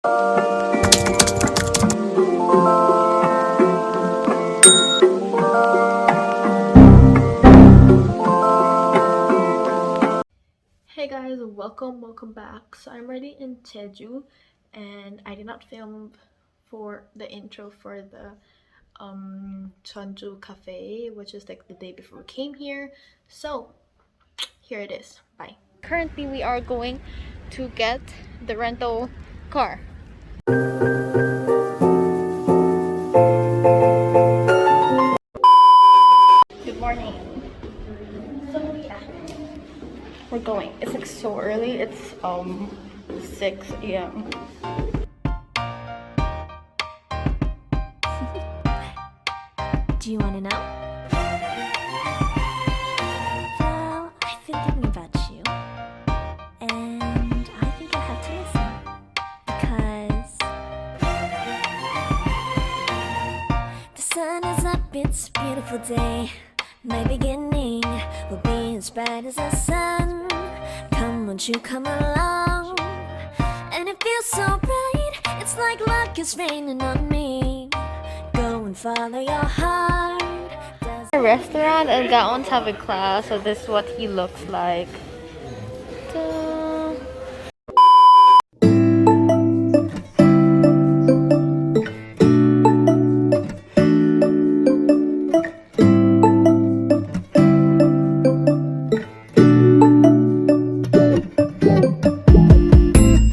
Hey guys, welcome back. So I'm already in Jeju and I did not film for the intro for the Jeonju cafe, which is like the day before we came here. So here it is. Bye. Currently we are going to get the rental car. Good morning. So yeah, we're going. It's like so early. It's 6 a.m. Do you want to know? Well, I've been thinking about you, and I think I have to listen, because the sun is up, it's a beautiful day. My beginning will be as bright as the sun. Come, won't you come along? And it feels so bright, it's like luck is raining on me. Go and follow your heart. A restaurant, and that one's having class, so this is what he looks like. Ta-da.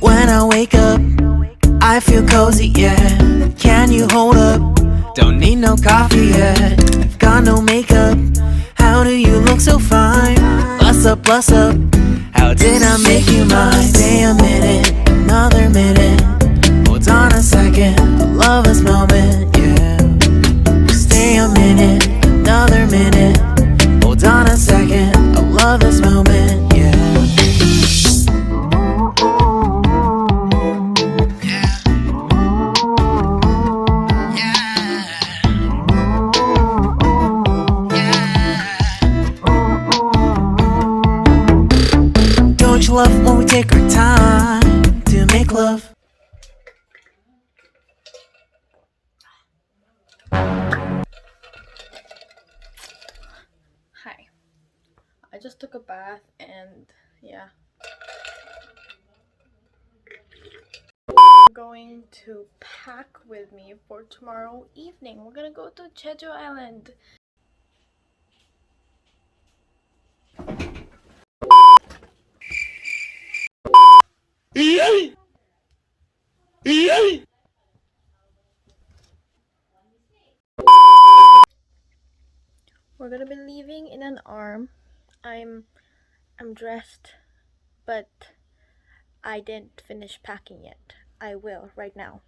When I wake up, I feel cozy, yeah. Can you hold up? Don't need no coffee yet. I've got no makeup. How do you look so fine? Plus up, plus up. How did I make you mine? Stay a minute, another minute. Hold on a second, I love this moment, yeah. Stay a minute, another minute. Hold on a second, I love this moment, yeah. Don't you love when we take our time to make love? Hi. I just took a bath and yeah. I'm going to pack with me for tomorrow evening. We're gonna go to Jeju Island. We're gonna be leaving in an hour. I'm dressed, but I didn't finish packing yet. I will right now.